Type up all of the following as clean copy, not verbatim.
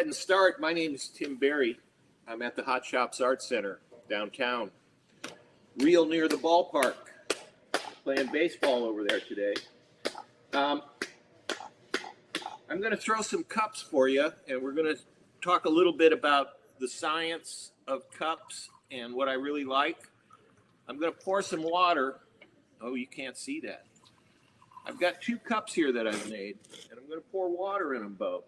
ahead and start. My name is Tim Berry. I'm at the Hot Shops Art Center downtown, real near the ballpark, playing baseball over there today. I'm going to throw some cups for you, and we're going to talk a little bit about the science of cups and what I really like. I'm going to pour some water. Oh, you can't see that. I've got two cups here that I've made, and I'm going to pour water in them both.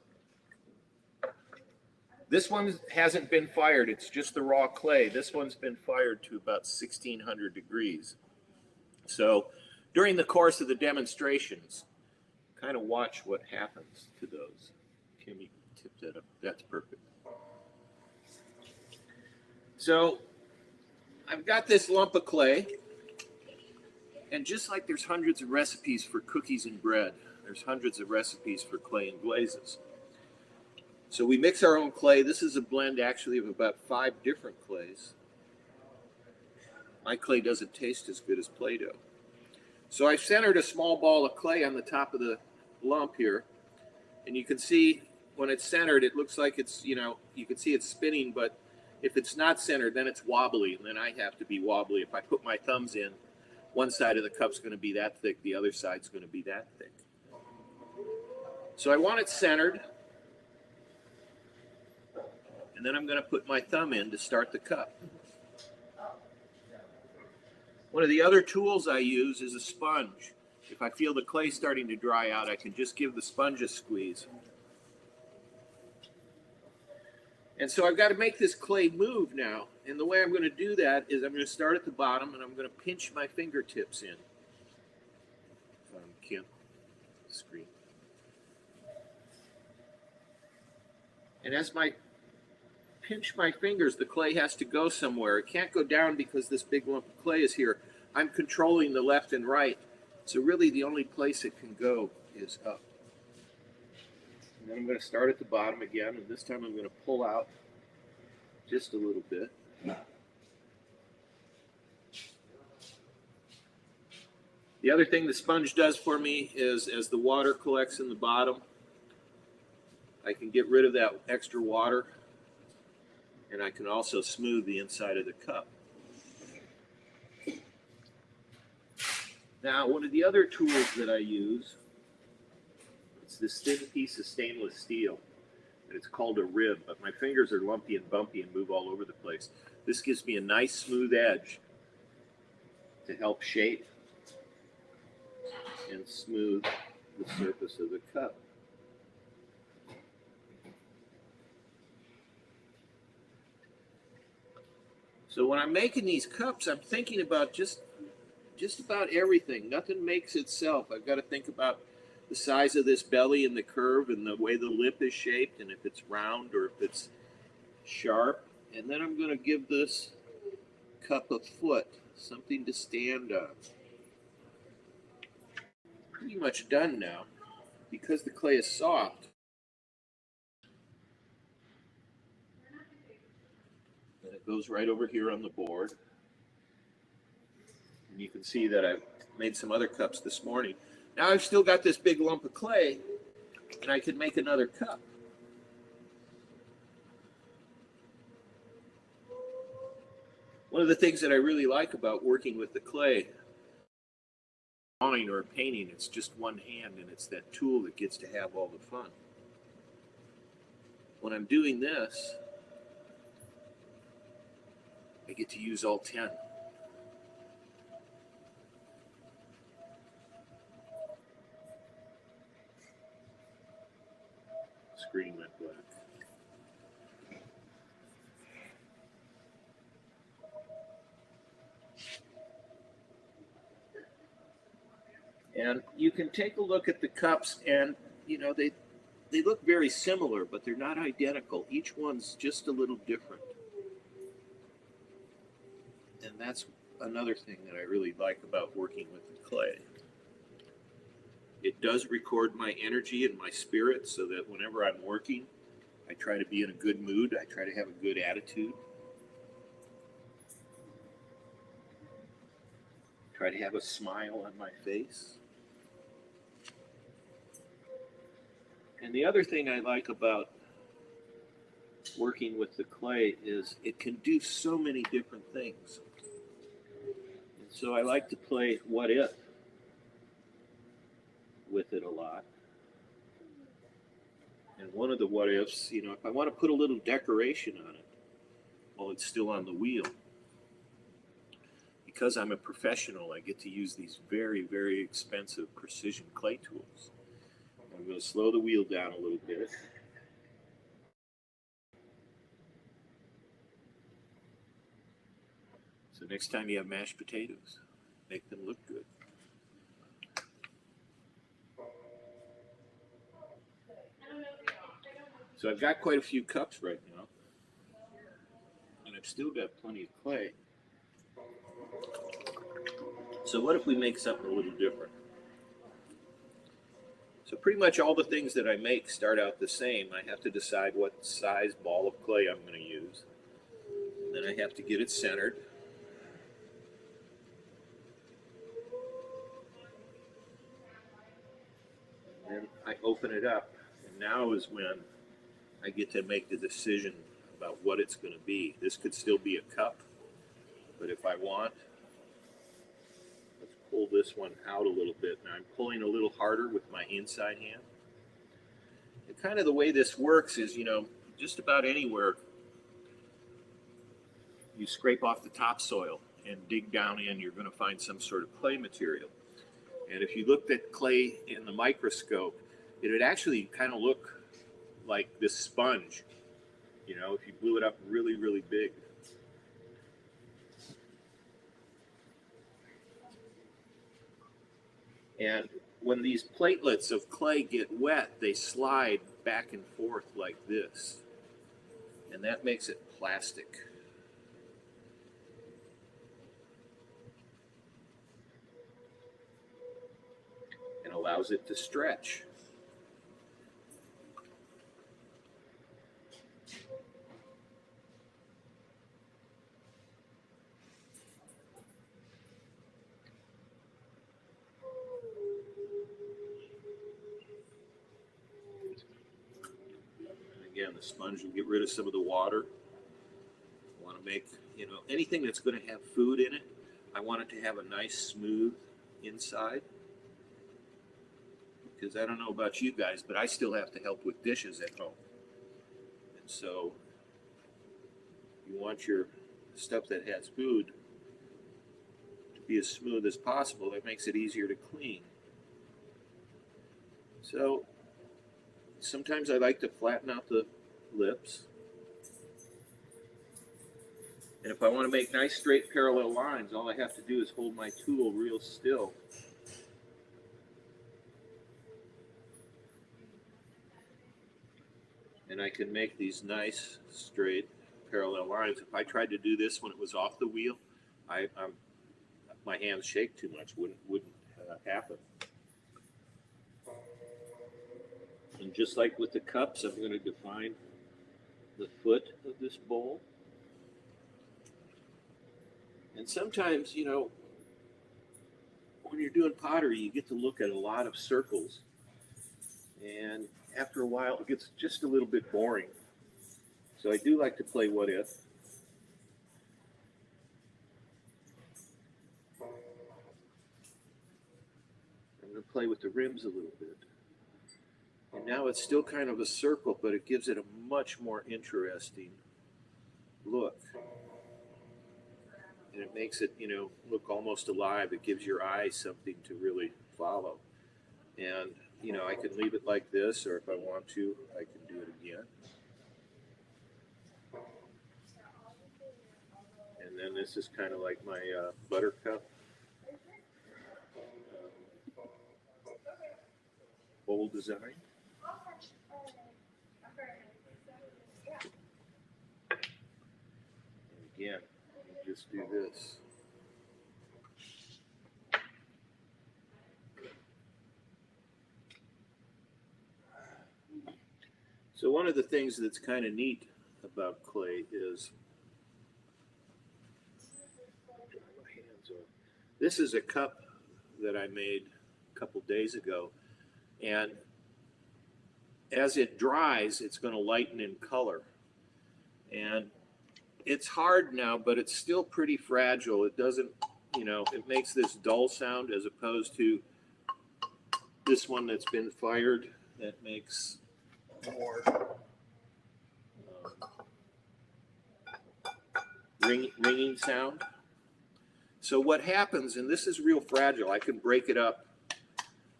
This one hasn't been fired. It's just the raw clay. This one's been fired to about 1600 degrees. So during the course of the demonstrations, kind of watch what happens to those. Tim, you can tip that up. That's perfect. So I've got this lump of clay, and just like there's hundreds of recipes for cookies and bread, there's hundreds of recipes for clay and glazes. So we mix our own clay. This is a blend actually of about 5 different clays. My clay doesn't taste as good as Play-Doh. So I've centered a small ball of clay on the top of the lump here. And you can see when it's centered, it looks like it's, you can see it's spinning, but if it's not centered, then it's wobbly, and then I have to be wobbly. If I put my thumbs in, one side of the cup's going to be that thick, the other side's going to be that thick. So I want it centered. And then I'm going to put my thumb in to start the cup. One of the other tools I use is a sponge. If I feel the clay starting to dry out, I can just give the sponge a squeeze. And so I've got to make this clay move now. And the way I'm going to do that is I'm going to start at the bottom and I'm going to pinch my fingertips in. Can't screen. And as I pinch my fingers, the clay has to go somewhere. It can't go down because this big lump of clay is here. I'm controlling the left and right. So really the only place it can go is up. And then I'm going to start at the bottom again, and this time I'm going to pull out just a little bit. The other thing the sponge does for me is as the water collects in the bottom, I can get rid of that extra water. And I can also smooth the inside of the cup. Now, one of the other tools that I use, it's this thin piece of stainless steel, and it's called a rib, but my fingers are lumpy and bumpy and move all over the place. This gives me a nice smooth edge to help shape and smooth the surface of the cup. So when I'm making these cups, I'm thinking about just about everything. Nothing makes itself. I've got to think about the size of this belly and the curve and the way the lip is shaped and if it's round or if it's sharp. And then I'm going to give this cup a foot, something to stand on. Pretty much done now because the clay is soft. Goes right over here on the board. And you can see that I've made some other cups this morning. Now I've still got this big lump of clay, and I can make another cup. One of the things that I really like about working with the clay, drawing or painting, it's just one hand, and it's that tool that gets to have all the fun. When I'm doing this, I get to use all 10. Screen went black. And you can take a look at the cups and, they look very similar, but they're not identical. Each one's just a little different. And that's another thing that I really like about working with the clay. It does record my energy and my spirit so that whenever I'm working, I try to be in a good mood. I try to have a good attitude. Try to have a smile on my face. And the other thing I like about working with the clay is it can do so many different things. And so I like to play what if with it a lot. And one of the what ifs, you know, if I want to put a little decoration on it while it's still on the wheel, because I'm a professional, I get to use these very, very expensive precision clay tools. I'm going to slow the wheel down a little bit. So next time you have mashed potatoes, make them look good. So I've got quite a few cups right now, and I've still got plenty of clay. So what if we make something a little different? So pretty much all the things that I make start out the same. I have to decide what size ball of clay I'm going to use. Then I have to get it centered. And then I open it up. And now is when I get to make the decision about what it's going to be. This could still be a cup, but if I want, let's pull this one out a little bit. Now I'm pulling a little harder with my inside hand. And kind of the way this works is, you know, just about anywhere you scrape off the topsoil and dig down in, you're going to find some sort of clay material. And if you looked at clay in the microscope, it would actually kind of look like this sponge, you know, if you blew it up really, really big. And when these platelets of clay get wet, they slide back and forth like this. And that makes it plastic. And allows it to stretch. Again, the sponge will get rid of some of the water. I want to make, you know, anything that's going to have food in it, I want it to have a nice smooth inside. Because I don't know about you guys, but I still have to help with dishes at home. And so you want your stuff that has food to be as smooth as possible. That makes it easier to clean. So sometimes I like to flatten out the lips. And if I want to make nice straight parallel lines, all I have to do is hold my tool real still. And I can make these nice straight parallel lines. If I tried to do this when it was off the wheel, my hands shake too much, wouldn't happen. And just like with the cups, I'm going to define the foot of this bowl. And sometimes, you know, when you're doing pottery, you get to look at a lot of circles. And after a while, it gets just a little bit boring. So I do like to play what if. I'm going to play with the rims a little bit. And now it's still kind of a circle, but it gives it a much more interesting look. And it makes it, you know, look almost alive. It gives your eye something to really follow. And, you know, I can leave it like this, or if I want to, I can do it again. And then this is kind of like my buttercup bowl design. And again, you just do this. So one of the things that's kind of neat about clay is, this is a cup that I made a couple days ago, and as it dries, it's going to lighten in color. And it's hard now, but it's still pretty fragile. It doesn't, it makes this dull sound as opposed to this one that's been fired that makes more ringing sound. So what happens, and this is real fragile, I can break it up,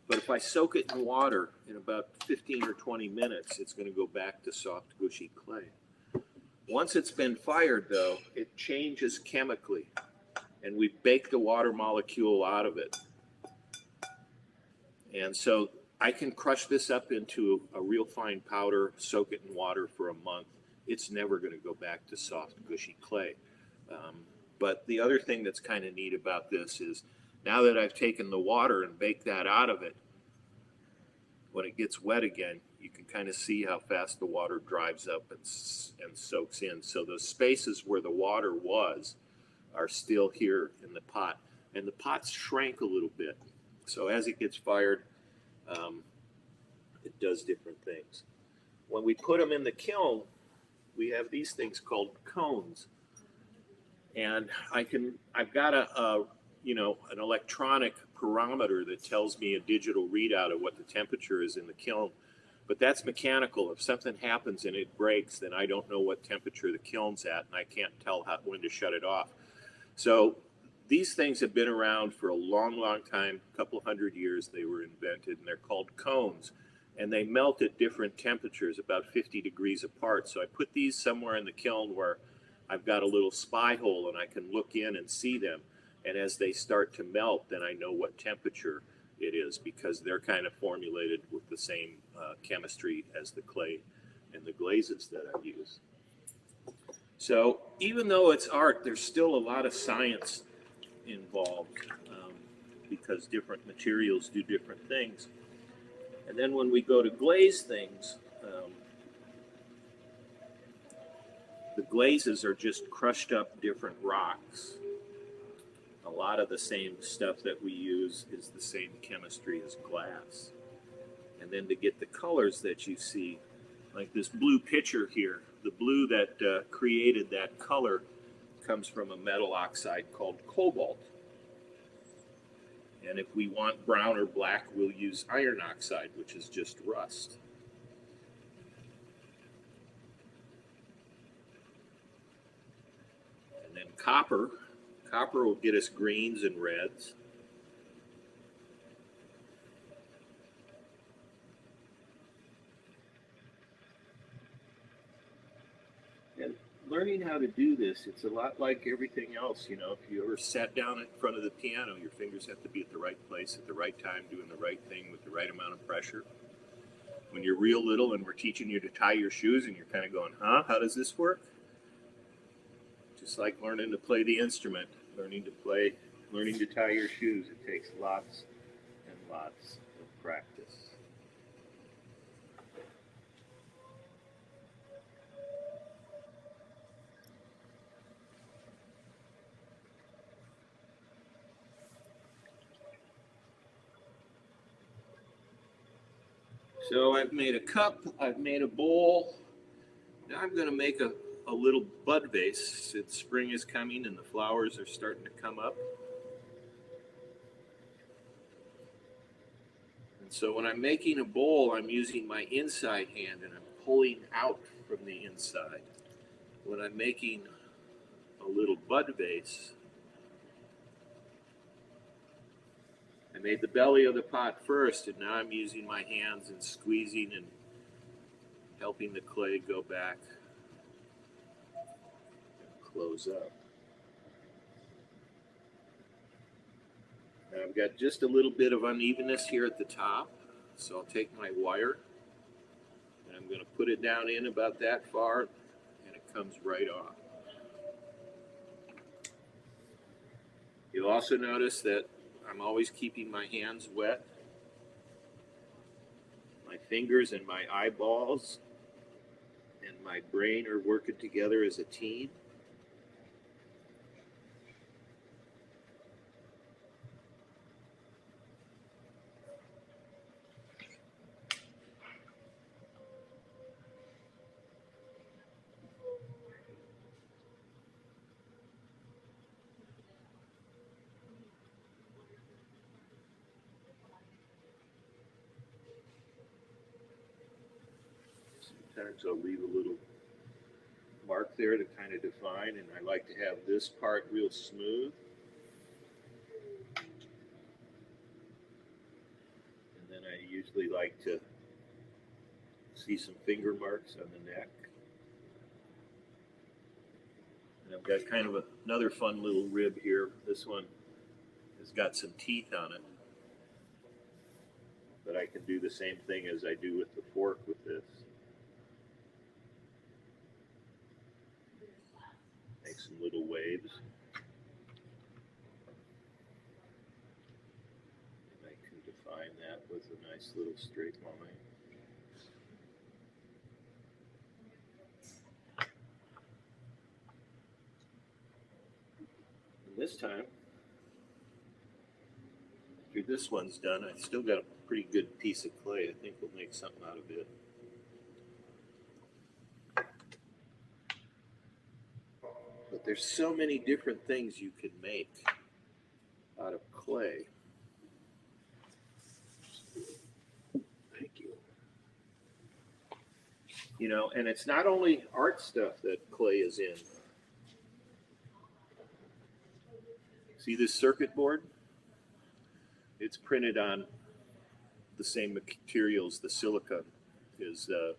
but if I soak it in water in about 15 or 20 minutes, it's going to go back to soft, gushy clay. Once it's been fired, though, it changes chemically, and we bake the water molecule out of it. And so I can crush this up into a real fine powder, soak it in water for a month. It's never going to go back to soft, gushy clay. But the other thing that's kind of neat about this is now that I've taken the water and baked that out of it, when it gets wet again, you can kind of see how fast the water dries up and soaks in. So the spaces where the water was are still here in the pot. And the pots shrank a little bit. So as it gets fired, it does different things. When we put them in the kiln, we have these things called cones. And I've got an electronic pyrometer that tells me a digital readout of what the temperature is in the kiln. But that's mechanical. If something happens and it breaks, then I don't know what temperature the kiln's at, and I can't tell when to shut it off. So these things have been around for a long, long time, a couple hundred years they were invented, and they're called cones. And they melt at different temperatures, about 50 degrees apart. So I put these somewhere in the kiln where I've got a little spy hole and I can look in and see them. And as they start to melt, then I know what temperature it is because they're kind of formulated with the same chemistry as the clay and the glazes that I use. So even though it's art, there's still a lot of science involved because different materials do different things. And then when we go to glaze things, the glazes are just crushed up different rocks. A lot of the same stuff that we use is the same chemistry as glass. And then to get the colors that you see, like this blue pitcher here, the blue that created that color comes from a metal oxide called cobalt. And if we want brown or black, we'll use iron oxide, which is just rust. And then copper will get us greens and reds. And learning how to do this, it's a lot like everything else. If you ever sat down in front of the piano, your fingers have to be at the right place at the right time, doing the right thing with the right amount of pressure. When you're real little and we're teaching you to tie your shoes and you're kind of going, huh, how does this work? Just like learning to play the instrument, learning to tie your shoes. It takes lots and lots of practice. So I've made a cup, I've made a bowl. Now I'm going to make a little bud vase since spring is coming and the flowers are starting to come up. And so when I'm making a bowl, I'm using my inside hand and I'm pulling out from the inside. When I'm making a little bud vase, I made the belly of the pot first, and now I'm using my hands and squeezing and helping the clay go back and close up. Now I've got just a little bit of unevenness here at the top, so I'll take my wire and I'm going to put it down in about that far, and it comes right off. You'll also notice that I'm always keeping my hands wet. My fingers and my eyeballs and my brain are working together as a team. Sometimes I'll leave a little mark there to kind of define, and I like to have this part real smooth. And then I usually like to see some finger marks on the neck. And I've got kind of another fun little rib here. This one has got some teeth on it. But I can do the same thing as I do with the fork with this. Make some little waves. And I can define that with a nice little straight line. And this time, after this one's done, I've still got a pretty good piece of clay. I think we'll make something out of it. But there's so many different things you can make out of clay. Thank you. You know, and it's not only art stuff that clay is in. See this circuit board? It's printed on the same materials. The silicon is the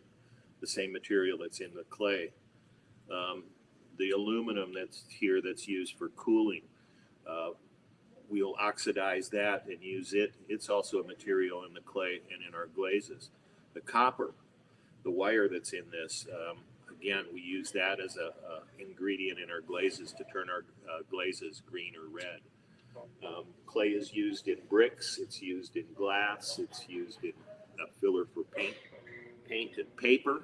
same material that's in the clay. The aluminum that's here that's used for cooling, we'll oxidize that and use it. It's also a material in the clay and in our glazes. The copper, the wire that's in this, again, we use that as a ingredient in our glazes to turn our glazes green or red. Clay is used in bricks, it's used in glass, it's used in a filler for paint and paper.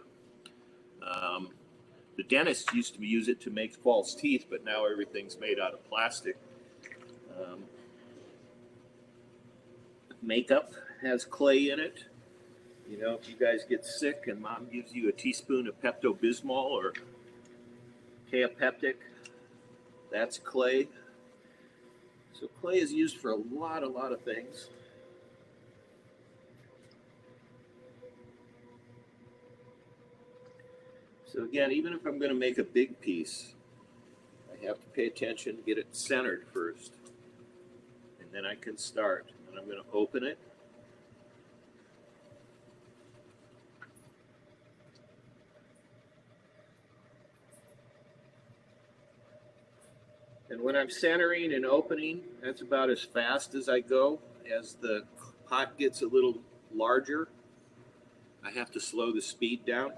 The dentists used to use it to make false teeth, but now everything's made out of plastic. Makeup has clay in it. You know, if you guys get sick and mom gives you a teaspoon of Pepto-Bismol or Kaopectic, that's clay. So clay is used for a lot of things. So again, even if I'm going to make a big piece, I have to pay attention, get it centered first, and then I can start. And I'm going to open it. And when I'm centering and opening, that's about as fast as I go. As the pot gets a little larger, I have to slow the speed down.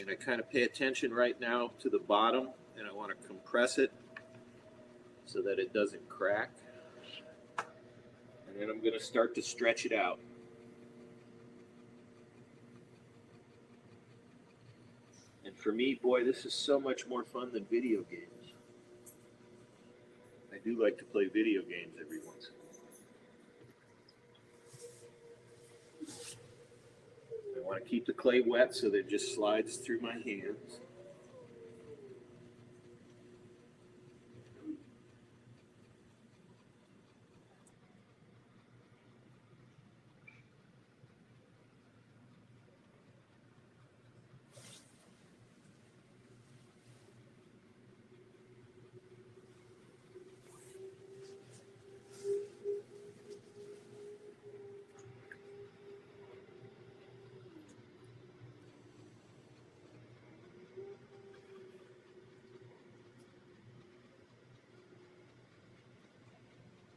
And I kind of pay attention right now to the bottom, and I want to compress it so that it doesn't crack. And then I'm going to start to stretch it out. And for me, boy, this is so much more fun than video games. I do like to play video games every once in a while. I want to keep the clay wet so that it just slides through my hands.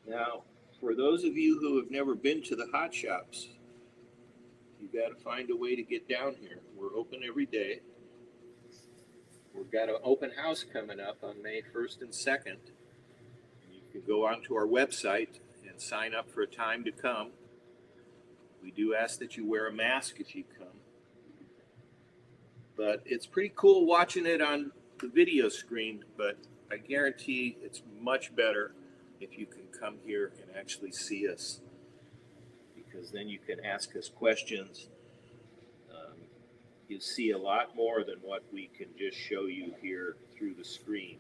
Now, for those of you who have never been to the hot shops, you've got to find a way to get down here. We're open every day. We've got an open house coming up on May 1st and 2nd. You can go onto our website and sign up for a time to come. We do ask that you wear a mask if you come. But it's pretty cool watching it on the video screen, but I guarantee it's much better if you can come here and actually see us, because then you can ask us questions. You see a lot more than what we can just show you here through the screen.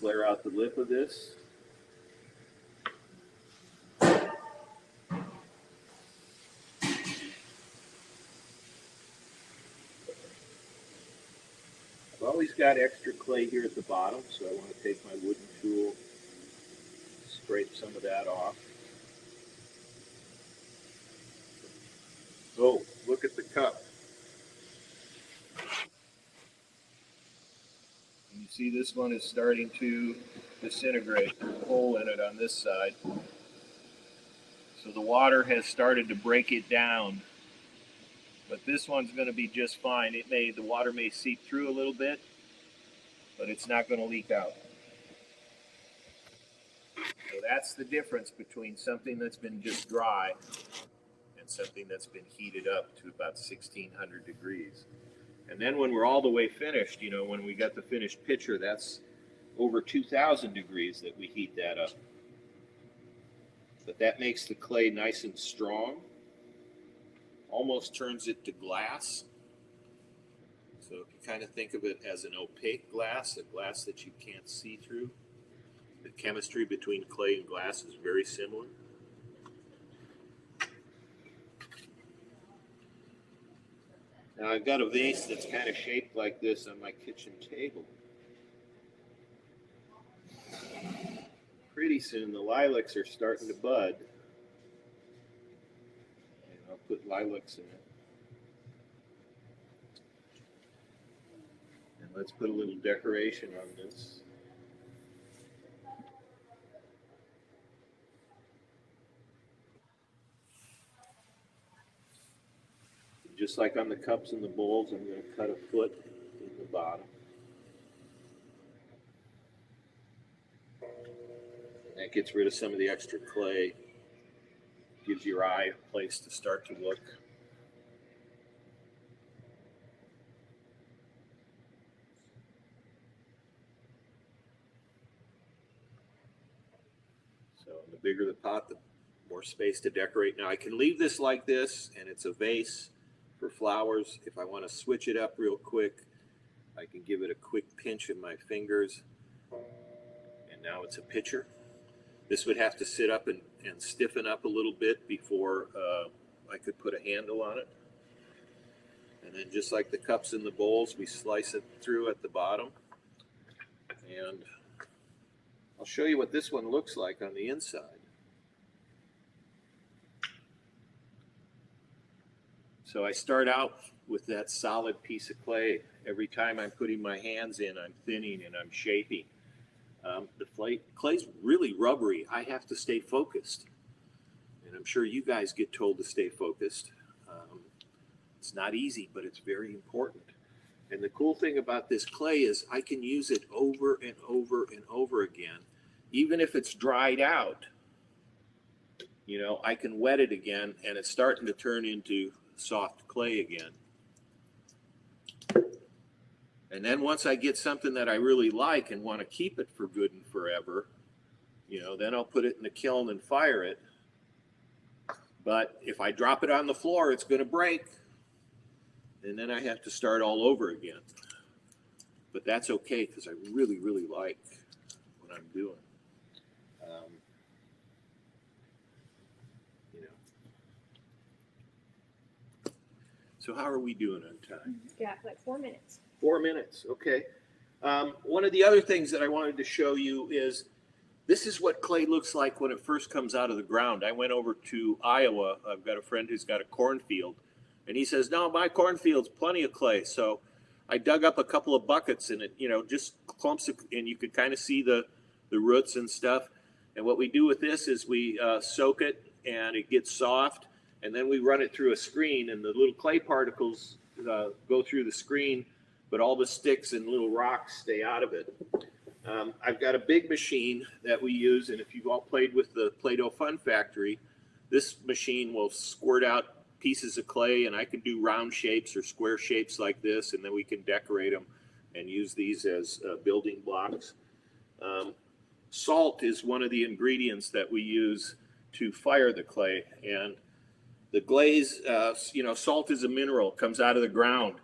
flare out the lip of this. I've always got extra clay here at the bottom, so I want to take my wooden tool, scrape some of that off. Oh, look at the cup. You see this one is starting to disintegrate. There's a hole in it on this side. So the water has started to break it down. But this one's going to be just fine. The water may seep through a little bit, but it's not going to leak out. So that's the difference between something that's been just dry and something that's been heated up to about 1600 degrees. And then when we're all the way finished, you know, when we got the finished pitcher, that's over 2000 degrees that we heat that up. But that makes the clay nice and strong, almost turns it to glass. So if you kind of think of it as an opaque glass, a glass that you can't see through, the chemistry between clay and glass is very similar. Now I've got a vase that's kind of shaped like this on my kitchen table. Pretty soon the lilacs are starting to bud. And I'll put lilacs in it. And let's put a little decoration on this. Just like on the cups and the bowls, I'm going to cut a foot in the bottom. That gets rid of some of the extra clay. Gives your eye a place to start to look. So the bigger the pot, the more space to decorate. Now I can leave this like this, and it's a vase for flowers. If I want to switch it up real quick, I can give it a quick pinch of my fingers, and now it's a pitcher. This would have to sit up and stiffen up a little bit before I could put a handle on it. And then just like the cups and the bowls, we slice it through at the bottom. And I'll show you what this one looks like on the inside. So I start out with that solid piece of clay. Every time I'm putting my hands in, I'm thinning and I'm shaping. The clay's really rubbery. I have to stay focused. And I'm sure you guys get told to stay focused. It's not easy, but it's very important. And the cool thing about this clay is I can use it over and over and over again. Even if it's dried out, you know, I can wet it again, and it's starting to turn into soft clay again. And then once I get something that I really like and want to keep it for good and forever, you know, then I'll put it in the kiln and fire it. But if I drop it on the floor, it's going to break. And then I have to start all over again. But that's okay, because I really, really like what I'm doing. You know. So how are we doing on time? Yeah, like 4 minutes. 4 minutes, okay. One of the other things that I wanted to show you is this is what clay looks like when it first comes out of the ground. I went over to Iowa. I've got a friend who's got a cornfield, and he says, no, my cornfield's plenty of clay. So I dug up a couple of buckets, and it, you know, just clumps of, and you could kind of see the roots and stuff. And what we do with this is we soak it, and it gets soft, and then we run it through a screen, and the little clay particles go through the screen, but all the sticks and little rocks stay out of it. I've got a big machine that we use, and if you've all played with the Play-Doh Fun Factory, this machine will squirt out pieces of clay, and I can do round shapes or square shapes like this, and then we can decorate them and use these as building blocks. Salt is one of the ingredients that we use to fire the clay, and the glaze, you know, salt is a mineral, comes out of the ground.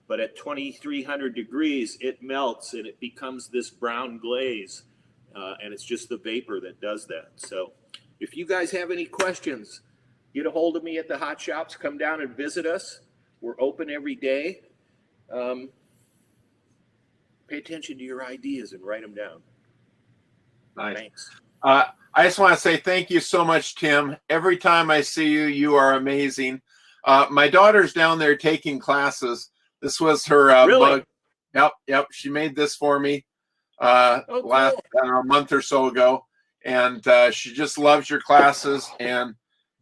But at 2300 degrees, it melts and it becomes this brown glaze. and it's just the vapor that does that. So if you guys have any questions, get a hold of me at the hot shops. Come down and visit us. We're open every day. Pay attention to your ideas and write them down. Nice. Thanks. I just want to say thank you so much, Tim. Every time I see you, you are amazing. My daughter's down there taking classes. This was her Really? mug. Yep. She made this for me Cool. last a month or so ago, and she just loves your classes, and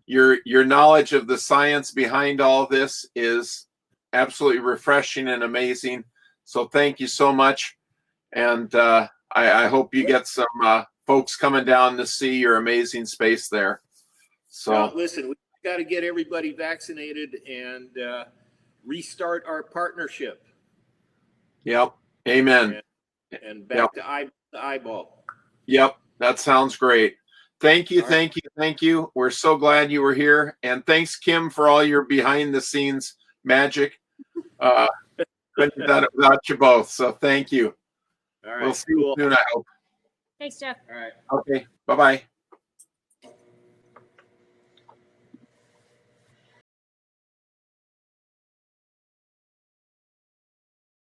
your knowledge of the science behind all this is absolutely refreshing and amazing. So thank you so much, and I hope you get some folks coming down to see your amazing space there. So now, listen, we've got to get everybody vaccinated and restart our partnership. Yep. Amen. And back to eyeball. Yep. That sounds great. Thank you. Thank you. We're so glad you were here. And thanks, Kim, for all your behind the scenes magic. Couldn't have done it without you both. So thank you. All right. We'll see you soon, I hope. Thanks, Jeff. All right. Okay. Bye-bye.